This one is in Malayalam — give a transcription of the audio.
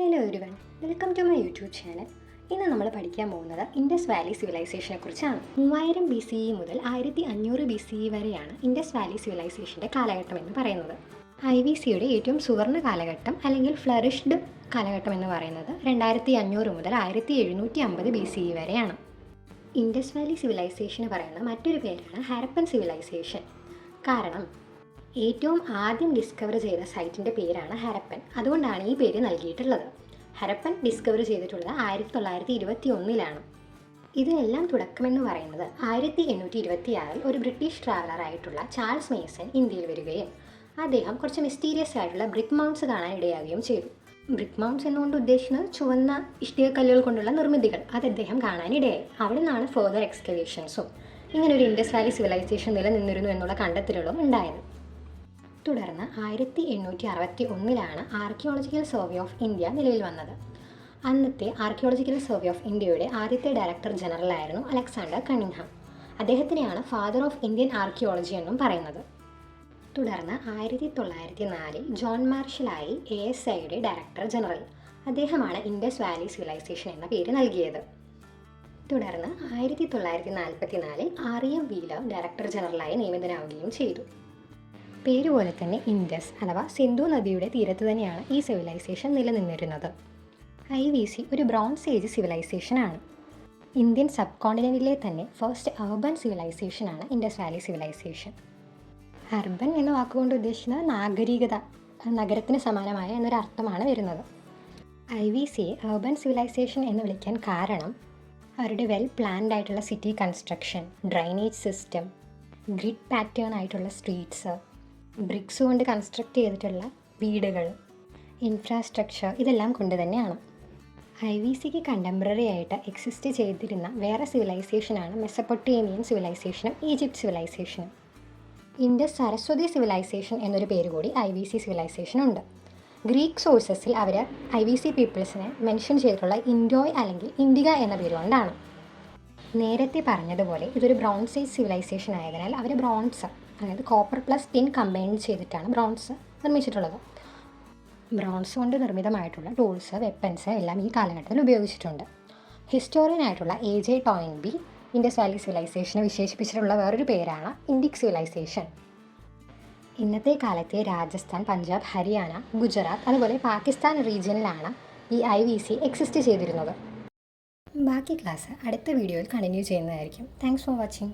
Hello everyone, welcome to my YouTube channel. ഇന്ന് നമ്മൾ പഠിക്കാൻ പോകുന്നത് ഇൻഡസ് വാലി സിവിലൈസേഷനെ കുറിച്ചാണ്. 3000 BCE മുതൽ 1500 BCE വരെയാണ് ഇൻഡസ് വാലി സിവിലൈസേഷൻ്റെ കാലഘട്ടം എന്ന് പറയുന്നത്. IVCയുടെ ഏറ്റവും സുവർണ്ണ കാലഘട്ടം അല്ലെങ്കിൽ ഫ്ലറിഷ്ഡ് കാലഘട്ടം എന്ന് പറയുന്നത് 2500 മുതൽ 1750 BCE വരെയാണ്. ഇൻഡസ് വാലി സിവിലൈസേഷന് പറയുന്ന മറ്റൊരു പേരാണ് ഹാരപ്പൻ സിവിലൈസേഷൻ. കാരണം ഏറ്റവും ആദ്യം ഡിസ്കവർ ചെയ്ത സൈറ്റിൻ്റെ പേരാണ് ഹരപ്പൻ. അതുകൊണ്ടാണ് ഈ പേര് നൽകിയിട്ടുള്ളത്. ഹരപ്പൻ ഡിസ്കവർ ചെയ്തിട്ടുള്ളത് 1921 ഇതിനെല്ലാം തുടക്കമെന്ന് പറയുന്നത് 1826 ഒരു ബ്രിട്ടീഷ് ട്രാവലറായിട്ടുള്ള ചാൾസ് മേസൺ ഇന്ത്യയിൽ വരികയും അദ്ദേഹം കുറച്ച് മിസ്റ്റീരിയസ് ആയിട്ടുള്ള ബ്രിക്ക് മൗണ്ട്സ് കാണാൻ ഇടയാവുകയും ചെയ്തു. ബ്രിക്ക് മൗണ്ട്സ് എന്നുകൊണ്ട് ഉദ്ദേശിക്കുന്നത് ചുവന്ന ഇഷ്ടികക്കല്ലുകൾ കൊണ്ടുള്ള നിർമ്മിതികൾ. അത് അദ്ദേഹം കാണാനിടയായി. അവിടെ നിന്നാണ് ഫെർദർ എക്സ്കവേഷൻസും ഇങ്ങനെ ഒരു ഇൻഡസ് വാലി സിവിലൈസേഷൻ നിലനിന്നിരുന്നു എന്നുള്ള കണ്ടെത്തലുകളും ഉണ്ടായത്. തുടർന്ന് 1861 ആർക്കിയോളജിക്കൽ സർവേ ഓഫ് ഇന്ത്യ നിലവിൽ വന്നത്. അന്നത്തെ ആർക്കിയോളജിക്കൽ സർവേ ഓഫ് ഇന്ത്യയുടെ ആദ്യത്തെ ഡയറക്ടർ ജനറലായിരുന്നു അലക്സാണ്ടർ കണ്ണിങ്ഹാം. അദ്ദേഹത്തിനെയാണ് ഫാദർ ഓഫ് ഇന്ത്യൻ ആർക്കിയോളജി എന്നും പറയുന്നത്. തുടർന്ന് 1904 ജോൺ മാർഷലായി ASIയുടെ ഡയറക്ടർ ജനറൽ. അദ്ദേഹമാണ് ഇൻഡസ് വാലി സിവിലൈസേഷൻ എന്ന പേര് നൽകിയത്. തുടർന്ന് 1944 REM വീലർ ഡയറക്ടർ ജനറലായി നിയമിതനാവുകയും ചെയ്തു. പേരുപോലെ തന്നെ ഇൻഡസ് അഥവാ സിന്ധു നദിയുടെ തീരത്ത് തന്നെയാണ് ഈ സിവിലൈസേഷൻ നിലനിന്നിരുന്നത്. IVC ഒരു ബ്രോൺസ് ഏജ് സിവിലൈസേഷനാണ്. ഇന്ത്യൻ സബ് കോണ്ടിനെൻറ്റിലെ തന്നെ ഫസ്റ്റ് അർബൻ സിവിലൈസേഷനാണ് ഇൻഡസ് വാലി സിവിലൈസേഷൻ. അർബൻ എന്ന വാക്കുകൊണ്ട് ഉദ്ദേശിക്കുന്നത് നാഗരികത, നഗരത്തിന് സമാനമായ എന്നൊരർത്ഥമാണ് വരുന്നത്. IVCയെ അർബൻ സിവിലൈസേഷൻ എന്ന് വിളിക്കാൻ കാരണം അവരുടെ വെൽ പ്ലാൻഡ് ആയിട്ടുള്ള city construction, drainage system, grid pattern ആയിട്ടുള്ള സ്ട്രീറ്റ്സ്, ബ്രിക്സ് കൊണ്ട് കൺസ്ട്രക്ട് ചെയ്തിട്ടുള്ള വീടുകൾ, ഇൻഫ്രാസ്ട്രക്ചർ ഇതെല്ലാം കൊണ്ട് തന്നെയാണ്. IVCക്ക് കണ്ടംപററി ആയിട്ട് എക്സിസ്റ്റ് ചെയ്തിരുന്ന വേറെ സിവിലൈസേഷനാണ് മെസപ്പൊട്ടേമിയൻ സിവിലൈസേഷനും ഈജിപ്റ്റ് സിവിലൈസേഷനും. ഇൻഡസ് സരസ്വതി സിവിലൈസേഷൻ എന്നൊരു പേര് കൂടി IVC സിവിലൈസേഷനുണ്ട്. ഗ്രീക്ക് സോഴ്സസിൽ അവർ IVC പീപ്പിൾസിനെ മെൻഷൻ ചെയ്തിട്ടുള്ള ഇൻഡോയ് അല്ലെങ്കിൽ ഇൻഡിക എന്ന പേരുകൊണ്ടാണ്. നേരത്തെ പറഞ്ഞതുപോലെ ഇതൊരു ബ്രോൺസ് ഏജ് സിവിലൈസേഷൻ ആയതിനാൽ അവർ ബ്രോൺസ്, അതായത് കോപ്പർ പ്ലസ് ടിൻ കമ്പൈൻ ചെയ്തിട്ടാണ് ബ്രോൺസ് നിർമ്മിച്ചിട്ടുള്ളത്. ബ്രോൺസ് കൊണ്ട് നിർമ്മിതമായിട്ടുള്ള ടൂൾസ്, വെപ്പൻസ് എല്ലാം ഈ കാലഘട്ടത്തിൽ ഉപയോഗിച്ചിട്ടുണ്ട്. ഹിസ്റ്റോറിയൻ ആയിട്ടുള്ള AJ ടോയിൻബി ഇൻഡസ് വാലി സിവിലൈസേഷനെ വിശേഷിപ്പിച്ചിട്ടുള്ള വേറൊരു പേരാണ് ഇൻഡിക് സിവിലൈസേഷൻ. ഇന്നത്തെ കാലത്തെ രാജസ്ഥാൻ, പഞ്ചാബ്, ഹരിയാന, ഗുജറാത്ത് അതുപോലെ പാകിസ്ഥാൻ റീജിയനിലാണ് ഈ IVC എക്സിസ്റ്റ് ചെയ്തിരുന്നത്. ബാക്കി ക്ലാസ് അടുത്ത വീഡിയോയിൽ കണ്ടിന്യൂ ചെയ്യുന്നതായിരിക്കും. Thanks for watching.